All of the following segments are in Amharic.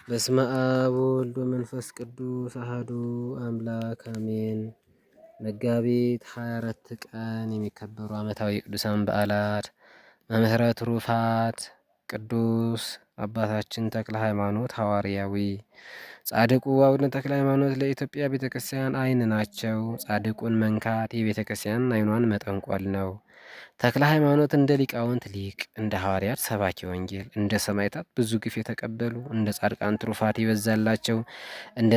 በስመ አብ ወወልድ ወመንፈስ ቅዱስ አሐዱ አምላክ አሜን። መጋቢት 24 ቀን የሚከበሩ ዓመታዊ ቅዱሳን በዓላት መምህረ ትሩፋት ቅዱስ አባታችን ተክለ ሃይማኖት ሐዋርያዊ። ጻድቁ አቡነ ተክለ ሃይማኖት ለኢትዮጵያ ቤተክርስቲያን ዓይን ናቸው። ጻድቁን መንካት የቤተክርስቲያን ዓይኗን መጠንቆል ነው። ተክለ ሃይማኖት እንደ ሊቃውንት ሊቅ፣ እንደ ሐዋርያት ሰባኪ ወንጌል፣ እንደ ሰማዕታት ብዙ ግፍ የተቀበሉ፣ እንደ ጻድቃን ትሩፋት ይበዛላቸው፣ እንደ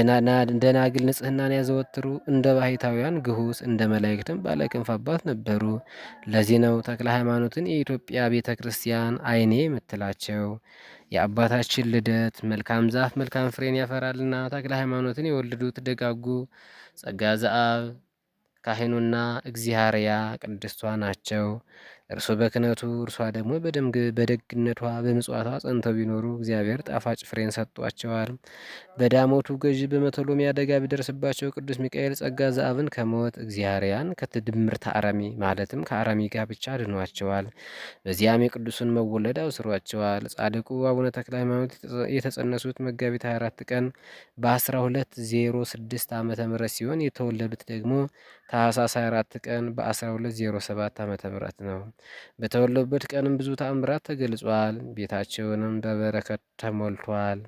ናግል ንጽሕናን ያዘወትሩ፣ እንደ ባሕታውያን ግሁስ፣ እንደ መላእክትም ባለክንፍ አባት ነበሩ። ለዚህ ነው ተክለ ሃይማኖትን የኢትዮጵያ ቤተ ክርስቲያን ዓይኔ የምትላቸው። የአባታችን ልደት መልካም ዛፍ መልካም ፍሬን ያፈራልና ተክለ ሃይማኖትን የወለዱት ደጋጉ ጸጋ ዘአብ ካህኑና እግዚአርያ ቅድስቷ ናቸው። እርሱ በክህነቱ እርሷ ደግሞ በደግነቷ በምጽዋቷ ጸንተው ቢኖሩ እግዚአብሔር ጣፋጭ ፍሬን ሰጥቷቸዋል። በዳሞቱ ገዢ በመቶሎሚ አደጋ ቢደርስባቸው ቅዱስ ሚካኤል ጸጋ ዘአብን ከሞት እግዚአርያን ከትድምርተ አረሚ ማለትም ከአረሚ ጋብቻ አድኗቸዋል። በዚያም የቅዱሱን መወለድ አውስሯቸዋል። ጻድቁ አቡነ ተክለ ሃይማኖት የተጸነሱት መጋቢት 24 ቀን በ1206 ዓ ም ሲሆን የተወለዱት ደግሞ ታኅሳስ 24 ቀን በ1207 ዓ ም ነው። በተወለዱበት ቀንም ብዙ ተአምራት ተገልጿል። ቤታቸውንም በበረከት ተሞልቷል።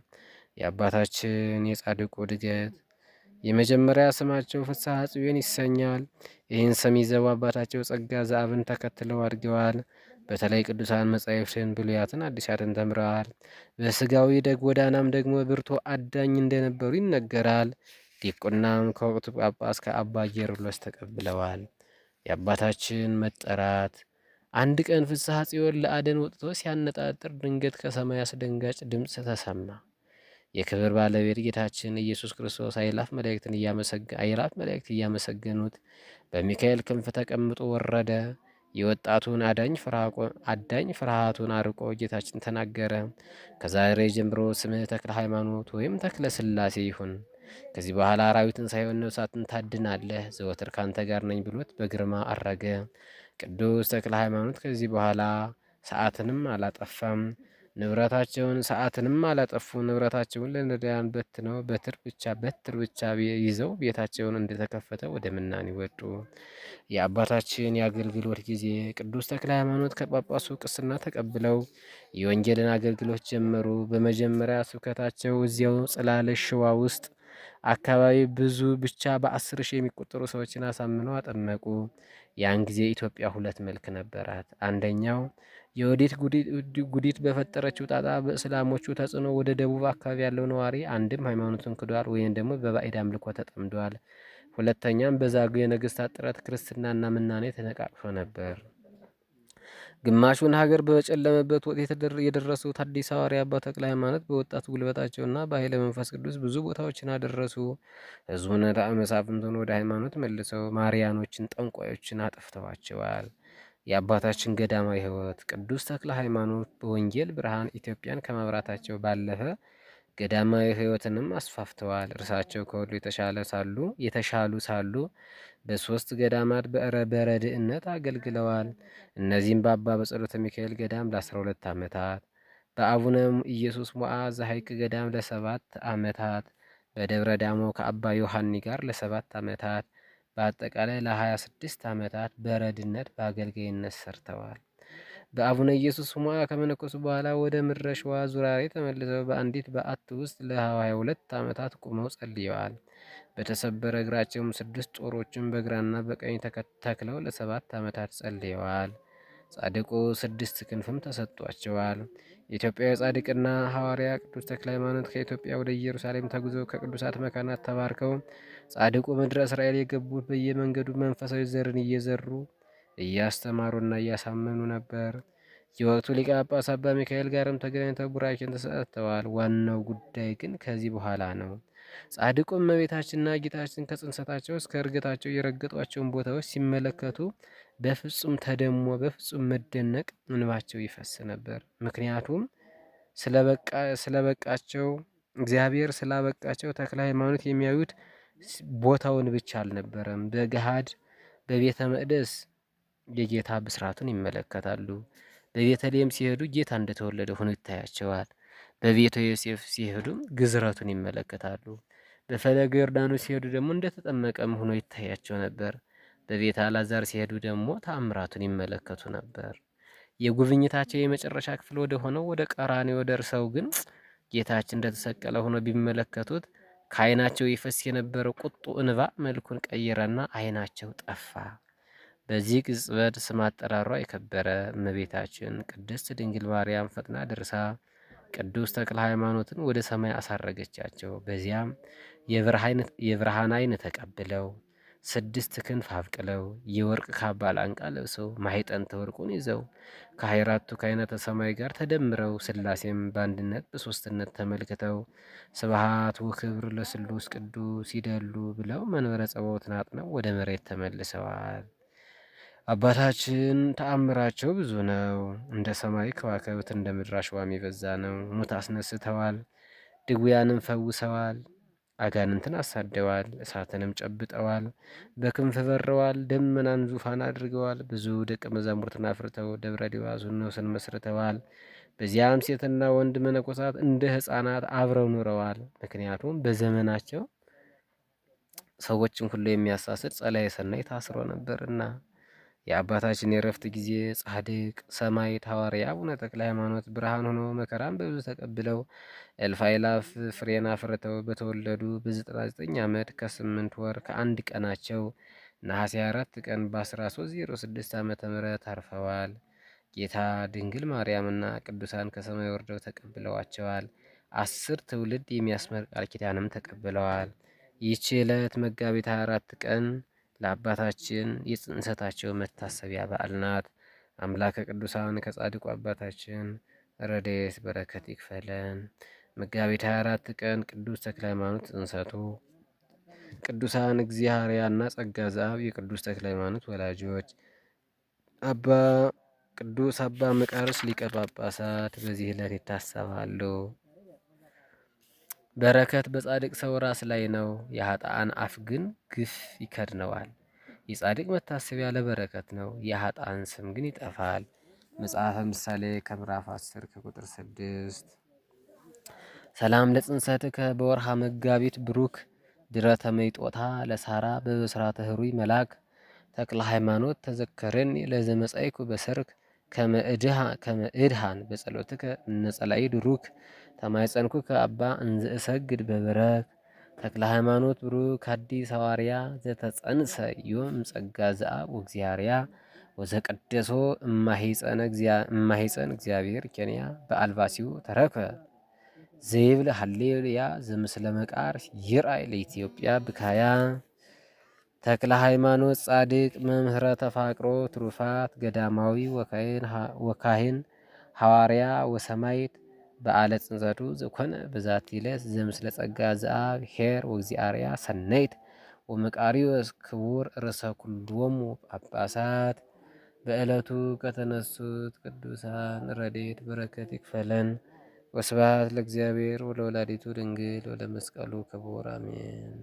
የአባታችን የጻድቁ እድገት የመጀመሪያ ስማቸው ፍስሐ ጽዮን ይሰኛል። ይህን ስም ይዘው አባታቸው ጸጋ ዘአብን ተከትለው አድገዋል። በተለይ ቅዱሳን መጻሕፍትን ብሉያትን አዲሳትን ተምረዋል። በስጋዊ ደግ ጎዳናም ደግሞ ብርቱ አዳኝ እንደነበሩ ይነገራል። ዲቁናም ከወቅቱ ጳጳስ ከአባ ጌርሎስ ተቀብለዋል። የአባታችን መጠራት አንድ ቀን ፍስሐ ጽዮን ለአደን ወጥቶ ሲያነጣጥር ድንገት ከሰማይ አስደንጋጭ ድምፅ ተሰማ። የክብር ባለቤት ጌታችን ኢየሱስ ክርስቶስ አእላፍ መላእክት እያመሰገኑት በሚካኤል ክንፍ ተቀምጦ ወረደ። የወጣቱን አዳኝ ፍርሃቱን አርቆ ጌታችን ተናገረ። ከዛሬ ጀምሮ ስምህ ተክለ ሃይማኖት ወይም ተክለ ሥላሴ ይሁን። ከዚህ በኋላ አራዊትን ሳይሆን ነፍሳትን ታድናለህ። ዘወትር ካንተ ጋር ነኝ ብሎት በግርማ አረገ። ቅዱስ ተክለ ሃይማኖት ከዚህ በኋላ ሰዓትንም አላጠፋም። ሰዓትንም አላጠፉ። ንብረታቸውን ለነዳያን በትነው በትር ብቻ ይዘው ቤታቸውን እንደተከፈተ ወደ ምናኔ ወጡ። የአባታችን የአገልግሎት ጊዜ ቅዱስ ተክለ ሃይማኖት ከጳጳሱ ቅስና ተቀብለው የወንጌልን አገልግሎት ጀመሩ። በመጀመሪያ ስብከታቸው እዚያው ጽላለ ሸዋ ውስጥ አካባቢ ብቻ በ10,000 የሚቆጠሩ ሰዎችን አሳምነው አጠመቁ። ያን ጊዜ ኢትዮጵያ ሁለት መልክ ነበራት። አንደኛው የወዲት ጉዲት በፈጠረችው ጣጣ በእስላሞቹ ተጽዕኖ ወደ ደቡብ አካባቢ ያለው ነዋሪ አንድም ሃይማኖትን ክዷል ወይም ደግሞ በባዕድ አምልኮ ተጠምዷል። ሁለተኛም በዛጉ የነገስታት ጥረት ክርስትናና ምናኔ ተነቃቅፎ ነበር። ግማሹን ሀገር በጨለመበት ወቅት የደረሱት አዲስ ሐዋርያ አባ ተክለ ሃይማኖት በወጣት ጉልበታቸውና በኃይለ መንፈስ ቅዱስ ብዙ ቦታዎችን አደረሱ። ሕዝቡን መሳፍንቱን ወደ ሃይማኖት መልሰው ማርያኖችን፣ ጠንቋዮችን አጥፍተዋቸዋል። የአባታችን ገዳማዊ ሕይወት ቅዱስ ተክለ ሃይማኖት በወንጌል ብርሃን ኢትዮጵያን ከማብራታቸው ባለፈ ገዳማዊ ሕይወትንም አስፋፍተዋል። እርሳቸው ከሁሉ የተሻሉ ሳሉ በሶስት ገዳማት በረድእነት አገልግለዋል። እነዚህም በአባ በጸሎተ ሚካኤል ገዳም ለ12 ዓመታት፣ በአቡነ ኢየሱስ ሞዓ ዘሐይቅ ገዳም ለ7 ዓመታት፣ በደብረ ዳሞ ከአባ ዮሐኒ ጋር ለ7 ዓመታት፣ በአጠቃላይ ለ26 ዓመታት በረድነት በአገልጋይነት ሰርተዋል። በአቡነ ኢየሱስ ሞዓ ከመነኮሱ በኋላ ወደ ምድረ ሸዋ ዙራሬ ተመልሰው በአንዲት በዓት ውስጥ ለ22 ዓመታት ቁመው ጸልየዋል። በተሰበረ እግራቸውም 6 ጦሮችን በግራና በቀኝ ተክለው ለ7 ዓመታት ጸልየዋል። ጻድቁ 6 ክንፍም ተሰጥቷቸዋል። የኢትዮጵያዊ ጻድቅና ሐዋርያ ቅዱስ ተክለ ሃይማኖት ከኢትዮጵያ ወደ ኢየሩሳሌም ተጉዘው ከቅዱሳት መካናት ተባርከው ጻድቁ ምድረ እስራኤል የገቡት በየመንገዱ መንፈሳዊ ዘርን እየዘሩ እያስተማሩና እያሳመኑ ነበር። የወቅቱ ሊቀ ጳጳስ አባ ሚካኤል ጋርም ተገናኝተው ቡራኬን ተሰጥተዋል። ዋናው ጉዳይ ግን ከዚህ በኋላ ነው። ጻድቁም እመቤታችንና ጌታችን ከጽንሰታቸው እስከ እርገታቸው የረገጧቸውን ቦታዎች ሲመለከቱ በፍጹም በፍጹም መደነቅ እንባቸው ይፈስ ነበር። ምክንያቱም ስለበቃቸው እግዚአብሔር ስላበቃቸው ተክለ ሃይማኖት የሚያዩት ቦታውን ብቻ አልነበረም። በገሃድ በቤተ መቅደስ የጌታ ብስራቱን ይመለከታሉ። በቤተልሔም ሲሄዱ ጌታ እንደተወለደ ሆኖ ይታያቸዋል። በቤተ ዮሴፍ ሲሄዱም ግዝረቱን ይመለከታሉ። በፈለገ ዮርዳኖስ ሲሄዱ ደግሞ እንደተጠመቀም ሆኖ ይታያቸው ነበር። በቤተ አልዓዛር ሲሄዱ ደግሞ ተአምራቱን ይመለከቱ ነበር። የጉብኝታቸው የመጨረሻ ክፍል ወደ ሆነው ወደ ቀራንዮ ደርሰው ግን ጌታችን እንደተሰቀለ ሆኖ ቢመለከቱት ከዓይናቸው ይፈስ የነበረው ቁጡ እንባ መልኩን ቀየረና ዓይናቸው ጠፋ። በዚህ ቅጽበት ስም አጠራሯ የከበረ እመቤታችን ቅድስት ድንግል ማርያም ፈጥና ደርሳ ቅዱስ ተክለ ሃይማኖትን ወደ ሰማይ አሳረገቻቸው። በዚያም የብርሃን ዓይን ተቀብለው 6 ክንፍ አብቅለው የወርቅ ካባ ላንቃ ለብሰው ማኅጠንተ ወርቁን ይዘው ከ24ቱ ካህናተ ሰማይ ጋር ተደምረው ሥላሴም በአንድነት በሦስትነት ተመልክተው ስብሐት ወክብር ለስሉስ ቅዱስ ይደሉ ብለው መንበረ ጸባዖትን አጥነው ወደ መሬት ተመልሰዋል። አባታችን ተአምራቸው ብዙ ነው። እንደ ሰማይ ከዋክብት እንደ ምድር አሸዋም የበዛ ነው። ሙት አስነስተዋል፣ ድውያንም ፈውሰዋል፣ አጋንንትን አሳደዋል፣ እሳትንም ጨብጠዋል፣ በክንፍ በረዋል፣ ደመናን ዙፋን አድርገዋል። ብዙ ደቀ መዛሙርትን አፍርተው ደብረ ሊባኖስን መስርተዋል። በዚያም ሴትና ወንድ መነኮሳት እንደ ሕፃናት አብረው ኑረዋል። ምክንያቱም በዘመናቸው ሰዎችን ሁሉ የሚያሳስድ ጸላዔ ሰናይ ታስሮ ነበርና። የአባታችን የእረፍት ጊዜ ጻድቅ ሰማዕት ሐዋርያ አቡነ ተክለ ሃይማኖት ብርሃን ሆኖ መከራን በብዙ ተቀብለው እልፍ አእላፍ ፍሬን አፍርተው በተወለዱ በ99 ዓመት ከ8 ወር ከአንድ ቀናቸው ነሐሴ 4 ቀን በ1306 ዓ.ም አርፈዋል። ጌታ ድንግል ማርያምና ቅዱሳን ከሰማይ ወርደው ተቀብለዋቸዋል። 10 ትውልድ የሚያስመር ቃል ኪዳንም ተቀብለዋል። ይህች ዕለት መጋቢት 24 ቀን ለአባታችን የጽንሰታቸው መታሰቢያ በዓል ናት። አምላከ ቅዱሳን ከጻድቁ አባታችን ረድኤት በረከት ይክፈለን። መጋቢት 24 ቀን ቅዱስ ተክለ ሃይማኖት ጽንሰቱ። ቅዱሳን እግዚአርያና ጸጋ ዘአብ የቅዱስ ተክለ ሃይማኖት ወላጆች፣ ቅዱስ አባ መቃርስ ሊቀ ጳጳሳት በዚህ ዕለት ይታሰባሉ። በረከት በጻድቅ ሰው ራስ ላይ ነው፣ የኃጥአን አፍ ግን ግፍ ይከድነዋል። የጻድቅ መታሰቢያ ለበረከት ነው፣ የኃጥአን ስም ግን ይጠፋል። መጽሐፈ ምሳሌ ከምዕራፍ 10 ከቁጥር 6። ሰላም ለጽንሰትከ በወርሃ መጋቢት ብሩክ ድረተ መይጦታ ለሳራ በብስራተ ህሩይ መልአክ ተክለ ሃይማኖት ተዘከረኒ ለዘመጻይኩ በሰርክ ከመእድሃን በጸሎትከ እነጸላይ ድሩክ ተማይጸንኩከ አባ እንዘ እሰግድ በበረክ ተክለ ሃይማኖት ብሩክ አዲስ ሐዋርያ ዘተጸንሰ ዮም ጸጋ ዘአብ ወእግዚአርያ ወዘቀደሶ እማሂፀን እግዚአብሔር ኬንያ በአልባሲው ተረከ ዘይብል ሃሌሉያ ዘምስለ መቃር ይርአይ ለኢትዮጵያ ብካያ። ተክለ ሃይማኖት ጻድቅ መምህረ ተፋቅሮ ትሩፋት ገዳማዊ ወካህን ሐዋርያ ወሰማይት በዓለ ጽንሰቱ ዘኮነ በዛቲ ዕለት ዘምስለ ጸጋ ዘአብ ኄር ወእግዚአርያ ሰነይት ወመቃርዮስ ክቡር ርእሰ ኩሎሙ ጳጳሳት። በዕለቱ ከተነሱት ቅዱሳን ረድኤት በረከት ይክፈለን። ወስብሐት ለእግዚአብሔር ወለወላዲቱ ድንግል ወለመስቀሉ ክቡር አሜን።